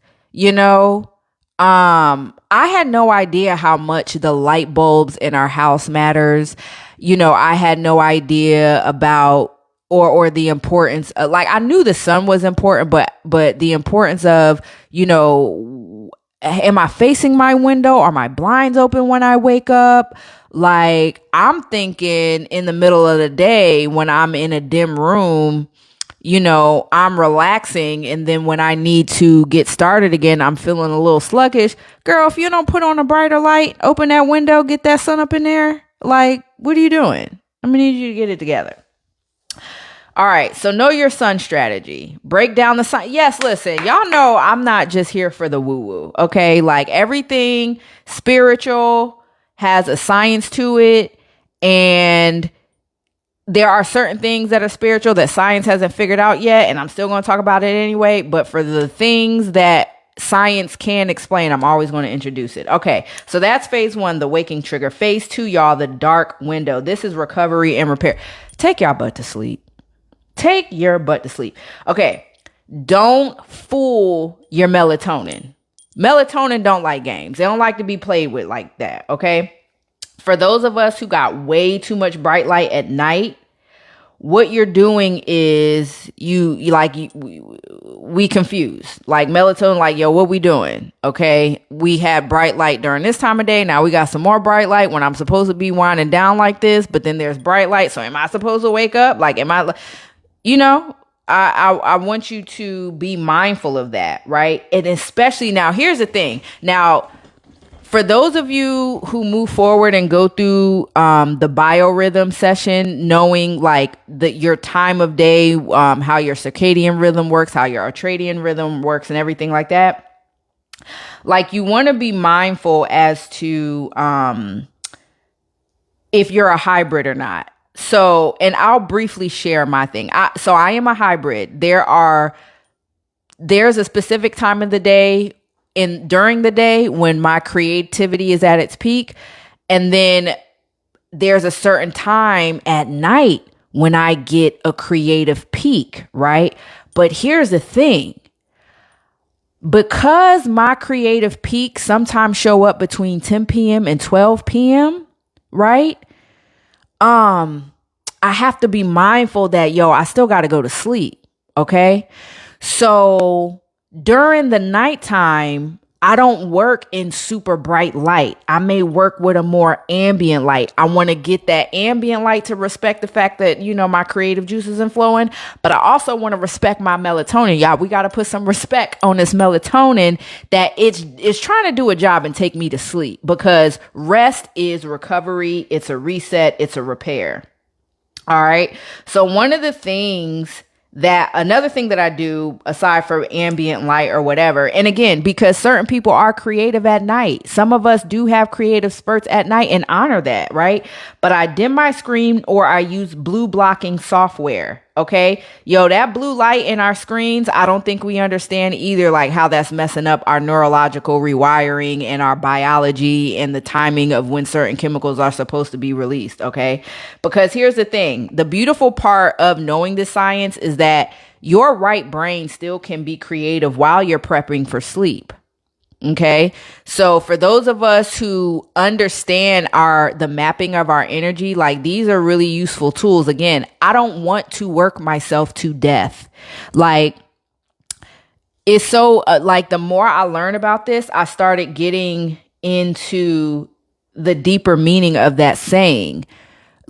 I had no idea how much the light bulbs in our house matters. I had no idea about or the importance of, like, I knew the sun was important, but the importance of, am I facing my window? Are my blinds open when I wake up? Like, I'm thinking in the middle of the day when I'm in a dim room, I'm relaxing, and then when I need to get started again, I'm feeling a little sluggish. Girl, if you don't put on a brighter light, open that window, get that sun up in there, like, what are you doing? I'm gonna need you to get it together. All right, so know your sun strategy. Break down the sun. Yes, listen, y'all know I'm not just here for the woo-woo, okay? Like, everything spiritual has a science to it, and there are certain things that are spiritual that science hasn't figured out yet, and I'm still going to talk about it anyway. But for the things that science can explain, I'm always going to introduce it. Okay, so that's phase 1, the waking trigger. Phase 2, y'all, the dark window. This is recovery and repair. Take y'all butt to sleep. Take your butt to sleep. Okay, don't fool your melatonin. Melatonin don't like games. They don't like to be played with like that, okay? For those of us who got way too much bright light at night, what you're doing is we confuse. Like, melatonin, like, yo, what we doing? Okay, we had bright light during this time of day. Now we got some more bright light when I'm supposed to be winding down like this, but then there's bright light. So am I supposed to wake up? Like, am I, I want you to be mindful of that, right? And especially now, here's the thing. Now, for those of you who move forward and go through the biorhythm session, knowing like your time of day, how your circadian rhythm works, how your ultradian rhythm works, and everything like that, like, you want to be mindful as to if you're a hybrid or not. So, and I'll briefly share my thing. So I am a hybrid. There's a specific time of the day during the day when my creativity is at its peak. And then there's a certain time at night when I get a creative peak, right? But here's the thing. Because my creative peaks sometimes show up between 10 p.m. and 12 p.m., right? I have to be mindful that, I still got to go to sleep. Okay. So during the nighttime, I don't work in super bright light. I may work with a more ambient light. I want to get that ambient light to respect the fact that, my creative juices isn't flowing, but I also want to respect my melatonin. Y'all, we got to put some respect on this melatonin that it's trying to do a job and take me to sleep, because rest is recovery. It's a reset. It's a repair. All right. So another thing that I do aside for ambient light or whatever, and again, because certain people are creative at night, some of us do have creative spurts at night, and honor that, right? But I dim my screen, or I use blue blocking software. Okay. That blue light in our screens, I don't think we understand either, like how that's messing up our neurological rewiring and our biology and the timing of when certain chemicals are supposed to be released. Okay. Because here's the thing. The beautiful part of knowing this science is that your right brain still can be creative while you're prepping for sleep. Okay. So for those of us who understand the mapping of our energy, like, these are really useful tools. Again, I don't want to work myself to death. Like, it's so like, the more I learn about this, I started getting into the deeper meaning of that saying.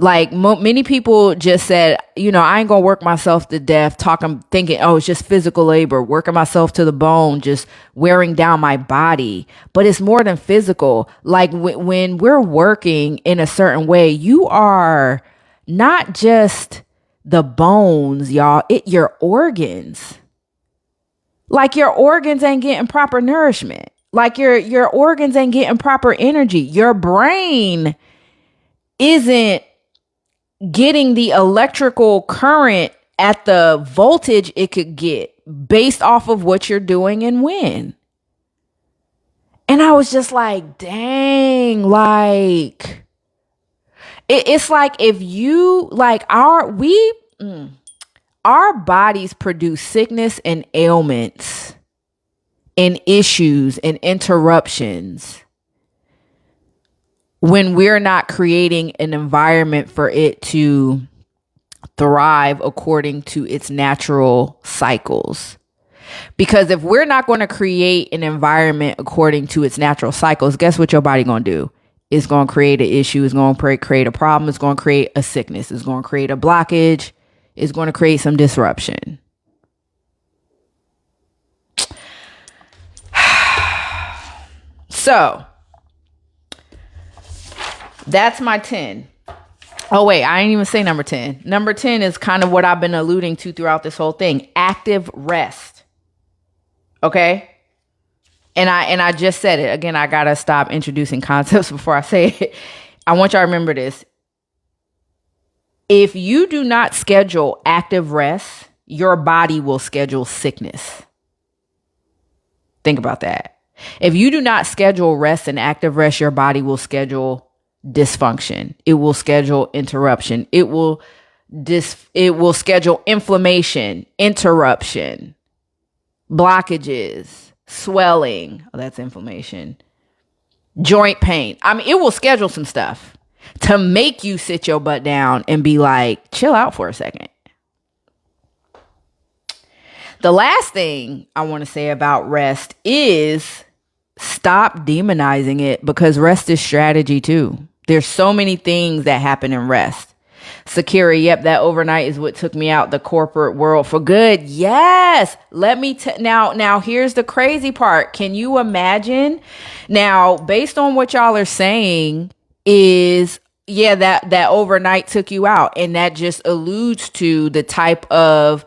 Like, many people just said, I ain't gonna work myself to death, thinking, oh, it's just physical labor, working myself to the bone, just wearing down my body. But it's more than physical. Like, when we're working in a certain way, you are not just the bones, y'all, your organs. Like, your organs ain't getting proper nourishment. Like, your organs ain't getting proper energy. Your brain isn't getting the electrical current at the voltage it could get based off of what you're doing and when. And I was just like, dang, like, it's like, if you, like, our bodies produce sickness and ailments and issues and interruptions when we're not creating an environment for it to thrive according to its natural cycles. Because if we're not going to create an environment according to its natural cycles, guess what your body going to do? It's going to create an issue. It's going to create a problem. It's going to create a sickness. It's going to create a blockage. is going to create some disruption. So that's my 10. Oh, wait, I didn't even say number 10. Number 10 is kind of what I've been alluding to throughout this whole thing. Active rest. Okay? And I just said it. Again, I got to stop introducing concepts before I say it. I want y'all to remember this. If you do not schedule active rest, your body will schedule sickness. Think about that. If you do not schedule rest and active rest, your body will schedule dysfunction. It will schedule interruption. It will schedule inflammation, interruption, blockages, swelling. Oh, that's inflammation. Joint pain. I mean, it will schedule some stuff to make you sit your butt down and be like, chill out for a second. The last thing I want to say about rest is stop demonizing it, because rest is strategy too. There's so many things that happen in rest. Sakira, yep, that overnight is what took me out the corporate world for good. Yes. Let me now here's the crazy part. Can you imagine? Now, based on what y'all are saying is, yeah, that overnight took you out, and that just alludes to the type of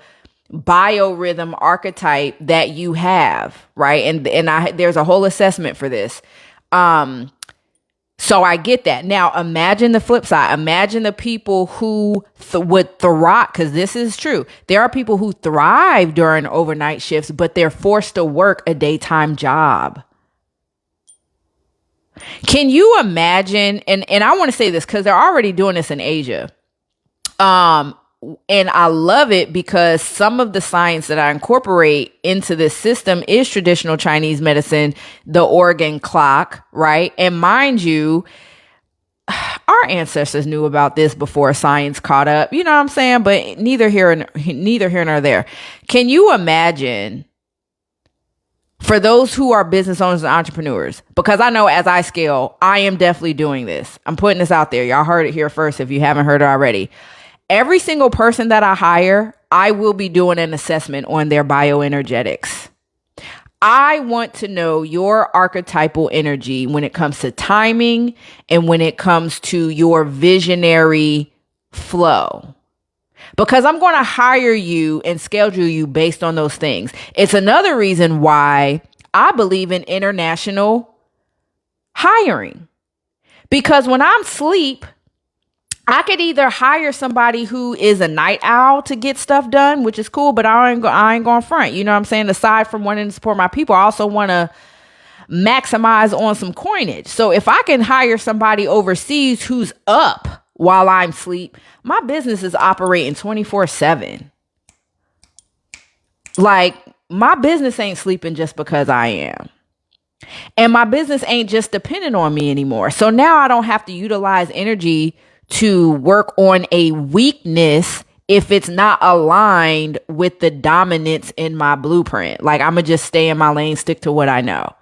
biorhythm archetype that you have, right? And there's a whole assessment for this. So I get that. Now imagine the flip side. Imagine the people who would thrive, because this is true. There are people who thrive during overnight shifts, but they're forced to work a daytime job. Can you imagine? And I want to say this because they're already doing this in Asia. And I love it because some of the science that I incorporate into this system is traditional Chinese medicine, the organ clock, right? And mind you, our ancestors knew about this before science caught up. You know what I'm saying? But neither here nor there. Can you imagine, for those who are business owners and entrepreneurs, because I know as I scale, I am definitely doing this. I'm putting this out there. Y'all heard it here first if you haven't heard it already. Every single person that I hire, I will be doing an assessment on their bioenergetics. I want to know your archetypal energy when it comes to timing and when it comes to your visionary flow. Because I'm going to hire you and schedule you based on those things. It's another reason why I believe in international hiring. Because when I'm asleep, I could either hire somebody who is a night owl to get stuff done, which is cool, but I ain't going front. You know what I'm saying? Aside from wanting to support my people, I also want to maximize on some coinage. So if I can hire somebody overseas who's up while I'm asleep, my business is operating 24/7. Like, my business ain't sleeping just because I am. And my business ain't just dependent on me anymore. So now I don't have to utilize energy to work on a weakness if it's not aligned with the dominance in my blueprint. Like, I'm going to just stay in my lane, stick to what I know.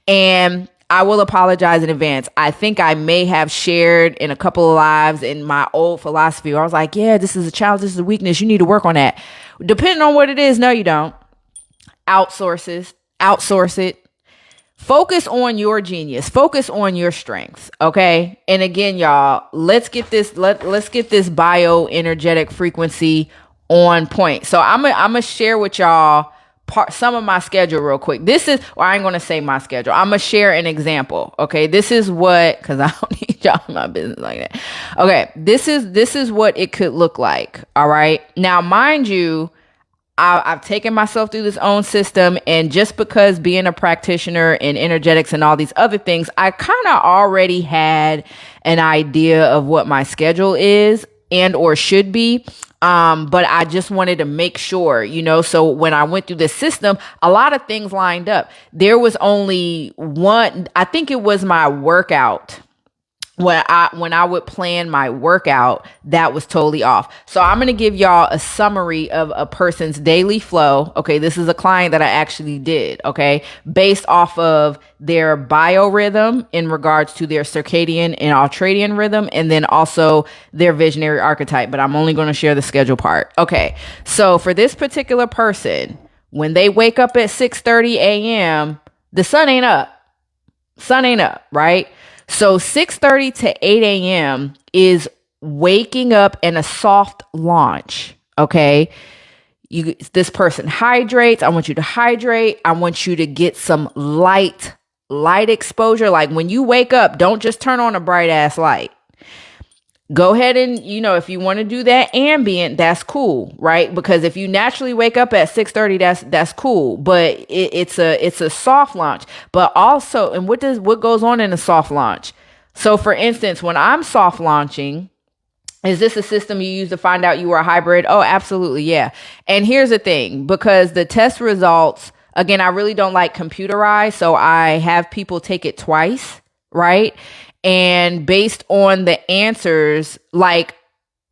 And I will apologize in advance. I think I may have shared in a couple of lives in my old philosophy where I was like, yeah, this is a challenge, this is a weakness, you need to work on that. Depending on what it is, no, you don't. Outsource it. Focus on your genius. Focus on your strengths. Okay. And again, y'all, let's get this bioenergetic frequency on point. So I'm gonna share with y'all some of my schedule real quick. I ain't gonna say my schedule. I'm gonna share an example. Okay. This is because I don't need y'all in my business like that. Okay. This is what it could look like. All right. Now, mind you, I've taken myself through this own system, and just because being a practitioner in energetics and all these other things, I kind of already had an idea of what my schedule is and or should be. But I just wanted to make sure, so when I went through this system, a lot of things lined up. There was only one, I think it was my workout when I would plan my workout, that was totally off. So I'm going to give y'all a summary of a person's daily flow. Okay, this is a client that I actually did, okay, based off of their biorhythm in regards to their circadian and ultradian rhythm, and then also their visionary archetype, but I'm only going to share the schedule part. Okay, so for this particular person, when they wake up at 6:30 a.m., the sun ain't up. Right? So 6:30 to 8 a.m. is waking up and a soft launch. Okay. This person hydrates. I want you to hydrate. I want you to get some light exposure. Like when you wake up, don't just turn on a bright ass light. Go ahead and, if you want to do that ambient, that's cool, right? Because if you naturally wake up at 6:30, that's cool. But it's a soft launch. But also, and what goes on in a soft launch? So for instance, when I'm soft launching, is this a system you use to find out you are a hybrid? Oh, absolutely, yeah. And here's the thing, because the test results, again, I really don't like computerized, so I have people take it twice, right? And based on the answers, like,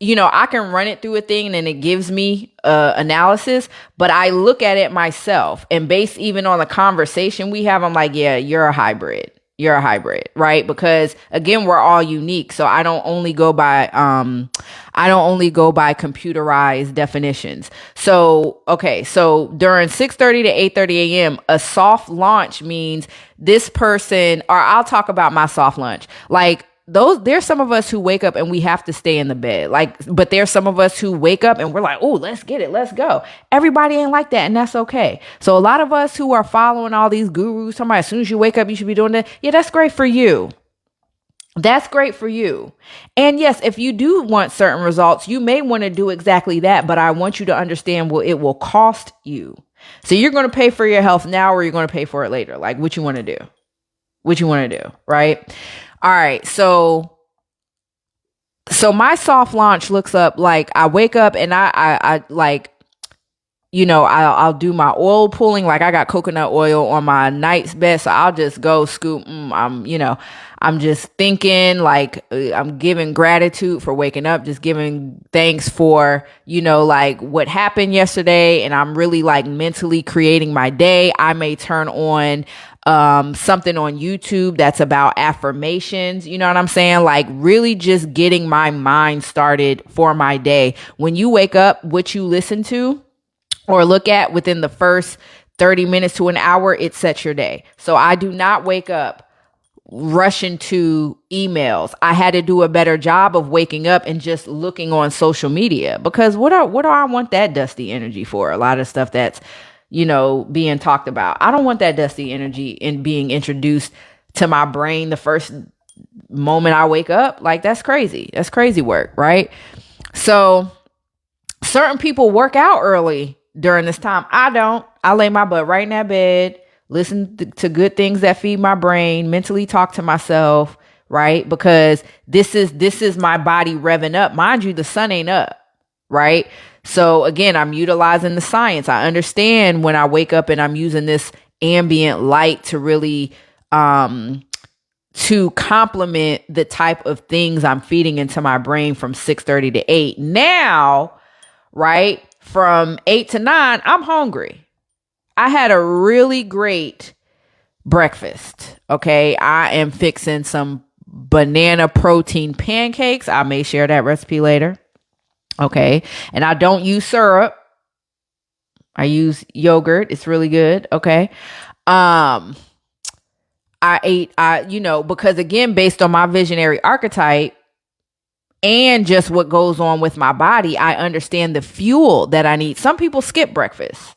I can run it through a thing and then it gives me analysis, but I look at it myself, and based even on the conversation we have, I'm like, yeah, you're a hybrid. You're a hybrid, right? Because again, we're all unique. So I don't only go by computerized definitions. So, okay. So during 6:30 to 8:30 a.m., a soft launch means this person, or I'll talk about my soft launch. Like there's some of us who wake up and we have to stay in the bed. But there's some of us who wake up and we're like, oh, let's get it. Let's go. Everybody ain't like that. And that's okay. So a lot of us who are following all these gurus, somebody, as soon as you wake up, you should be doing that. Yeah, that's great for you. That's great for you. And yes, if you do want certain results, you may want to do exactly that. But I want you to understand what it will cost you. So you're going to pay for your health now, or you're going to pay for it later. Like what you want to do. Right? All right, so my soft launch looks up like I wake up and I like, I'll do my oil pulling. Like I got coconut oil on my night's bed, so I'll just go scoop. I'm just thinking like I'm giving gratitude for waking up, just giving thanks for, like what happened yesterday. And I'm really like mentally creating my day. I may turn on something on YouTube that's about affirmations. You know what I'm saying? Like really just getting my mind started for my day. When you wake up, what you listen to or look at within the first 30 minutes to an hour, it sets your day. So I do not wake up rushing to emails. I had to do a better job of waking up and just looking on social media, because what do I want that dusty energy for? A lot of stuff that's being talked about. I don't want that dusty energy in being introduced to my brain the first moment I wake up. Like that's crazy. That's crazy work, right? So certain people work out early during this time. I don't. I lay my butt right in that bed, listen to good things that feed my brain, mentally talk to myself, right? Because this is my body revving up. Mind you, the sun ain't up, right? So again, I'm utilizing the science. I understand when I wake up and I'm using this ambient light to really to complement the type of things I'm feeding into my brain from 6:30 to 8. Now, right, from 8 to 9, I'm hungry. I had a really great breakfast. Okay, I am fixing some banana protein pancakes. I may share that recipe later. Okay. And I don't use syrup. I use yogurt. It's really good. Okay. I ate, because again, based on my visionary archetype and just what goes on with my body, I understand the fuel that I need. Some people skip breakfast.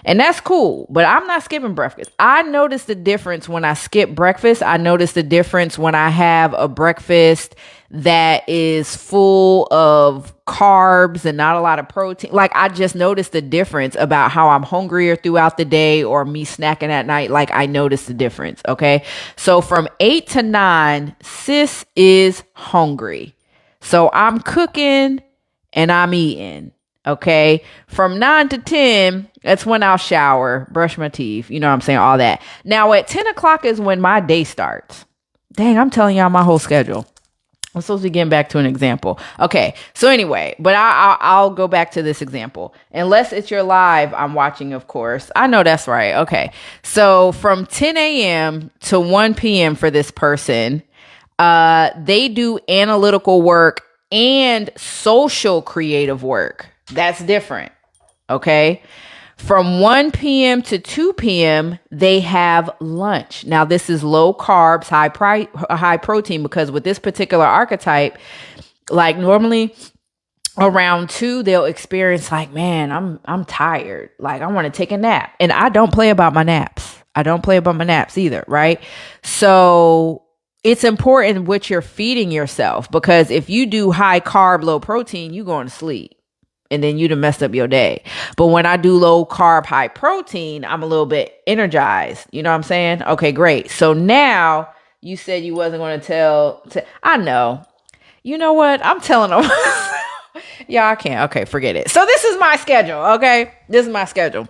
And that's cool, but I'm not skipping breakfast. I notice the difference when I skip breakfast. I notice the difference when I have a breakfast that is full of carbs and not a lot of protein. Like I just noticed the difference about how I'm hungrier throughout the day, or me snacking at night. Like I noticed the difference. Okay. So from 8 to 9, sis is hungry. So I'm cooking and I'm eating. Okay. From 9 to 10, that's when I'll shower, brush my teeth, you know what I'm saying? All that. Now at 10 o'clock is when my day starts. Dang, I'm telling y'all my whole schedule. I'm supposed to be getting back to an example. Okay, so anyway, but I'll go back to this example. Unless it's your live, I'm watching, of course. I know that's right. Okay, so from 10 a.m. to 1 p.m. for this person, they do analytical work and social creative work. That's different. Okay. From 1 p.m. to 2 p.m., they have lunch. Now, this is low carbs, high protein, because with this particular archetype, like normally around 2, they'll experience like, man, I'm tired. Like I want to take a nap. And I don't play about my naps. I don't play about my naps either, right? So it's important what you're feeding yourself, because if you do high carb, low protein, you going to sleep and then you'd have messed up your day. But when I do low carb, high protein, I'm a little bit energized. You know what I'm saying? Okay, great. So now you said you wasn't going to I know. You know what? I'm telling them. Yeah, I can't. Okay, forget it. So this is my schedule. Okay, this is my schedule.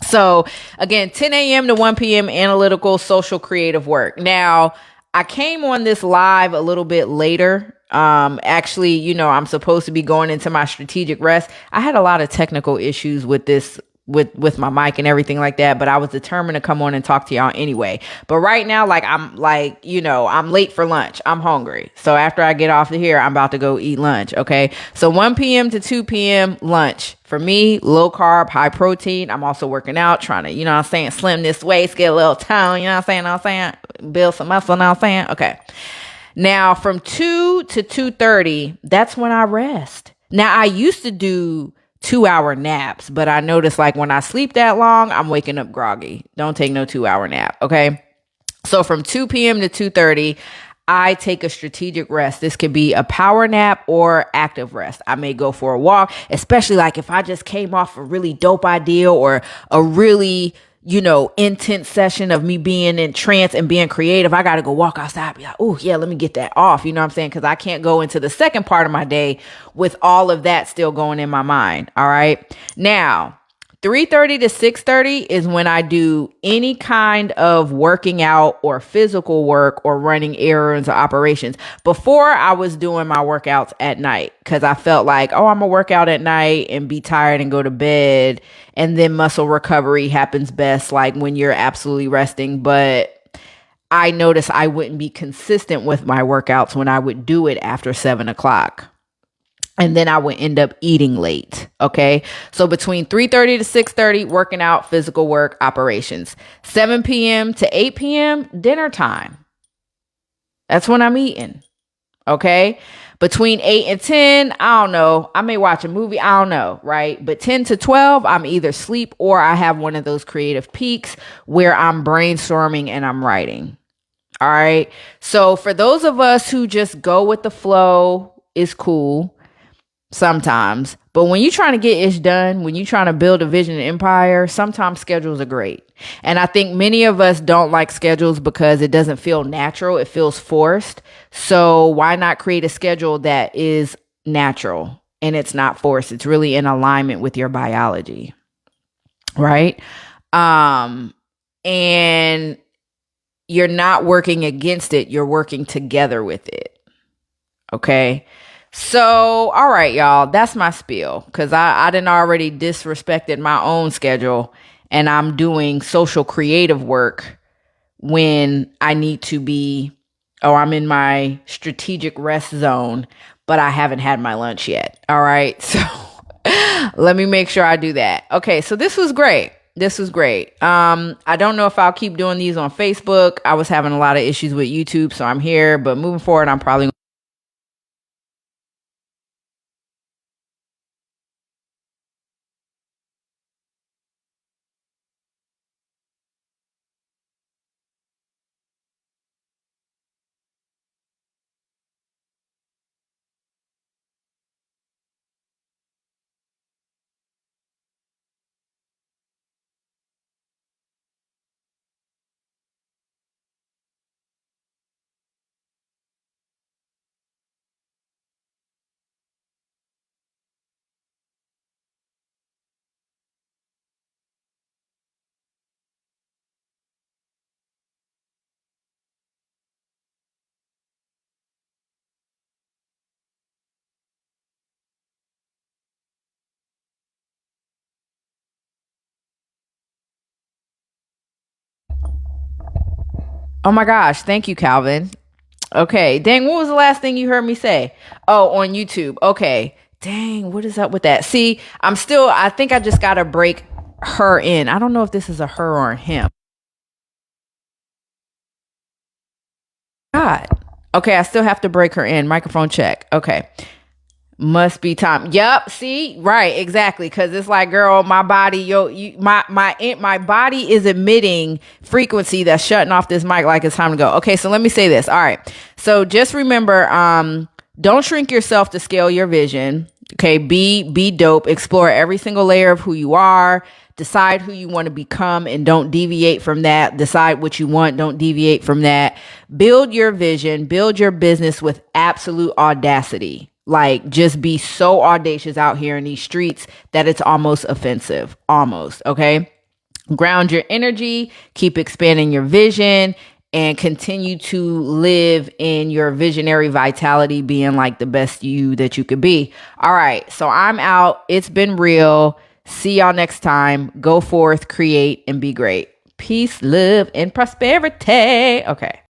So again, 10 a.m. to 1 p.m. analytical, social, creative work. Now, I came on this live a little bit later. Actually, I'm supposed to be going into my strategic rest. I had a lot of technical issues with this with my mic and everything like that, but I was determined to come on and talk to y'all anyway. But right now, I'm late for lunch. I'm hungry. So after I get off of here, I'm about to go eat lunch. Okay. So 1 p.m. to 2 p.m. lunch. For me, low carb, high protein. I'm also working out, trying to, slim this waist, get a little tone, build some muscle, Okay. Now from 2 to 2:30, that's when I rest. Now I used to do 2-hour naps, but I noticed like when I sleep that long, I'm waking up groggy. Don't take no 2-hour nap. Okay. So from 2 p.m. to 2:30, I take a strategic rest. This could be a power nap or active rest. I may go for a walk, especially like if I just came off a really dope idea or a really, intense session of me being in trance and being creative. I got to go walk outside, be like, oh yeah, let me get that off. You know what I'm saying? Cause I can't go into the second part of my day with all of that still going in my mind. All right. Now, 3:30 to 6:30 is when I do any kind of working out or physical work or running errands or operations. Before, I was doing my workouts at night because I felt like, oh, I'm gonna work out at night and be tired and go to bed. And then muscle recovery happens best like when you're absolutely resting. But I noticed I wouldn't be consistent with my workouts when I would do it after 7 o'clock. And then I would end up eating late. Okay. So between 3:30 to 6:30, working out, physical work, operations. 7 p.m. to 8 p.m., dinner time. That's when I'm eating. Okay. Between 8 and 10, I don't know. I may watch a movie. I don't know. Right. But 10 to 12, I'm either sleep or I have one of those creative peaks where I'm brainstorming and I'm writing. All right. So for those of us who just go with the flow, is cool sometimes. But when you're trying to get ish done, when you're trying to build a vision and empire, sometimes schedules are great. And I think many of us don't like schedules because it doesn't feel natural. It feels forced. So why not create a schedule that is natural and it's not forced? It's really in alignment with your biology. Right. And you're not working against it. You're working together with it. Okay. So, all right, y'all, that's my spiel because I didn't already disrespected my own schedule and I'm doing social creative work when I need to be, or I'm in my strategic rest zone, but I haven't had my lunch yet. All right. So let me make sure I do that. Okay. So this was great. This was great. I don't know if I'll keep doing these on Facebook. I was having a lot of issues with YouTube, so I'm here, but moving forward, I'm probably Oh my gosh. Thank you, Calvin. Okay. Dang, what was the last thing you heard me say? Oh, on YouTube. Okay. Dang, what is up with that? See, I think I just got to break her in. I don't know if this is a her or a him. God. Okay, I still have to break her in. Microphone check. Okay. Must be time. Yep. See, right, exactly. Because it's like, girl, my body, my body is emitting frequency that's shutting off this mic like it's time to go. Okay, so let me say this. All right. So just remember, don't shrink yourself to scale your vision. Okay, be dope. Explore every single layer of who you are. Decide who you want to become and don't deviate from that. Decide what you want, don't deviate from that. Build your vision, build your business with absolute audacity. Like, just be so audacious out here in these streets that it's almost offensive. Almost, okay? Ground your energy, keep expanding your vision, and continue to live in your visionary vitality, being like the best you that you could be. All right, so I'm out. It's been real. See y'all next time. Go forth, create, and be great. Peace, love, and prosperity. Okay.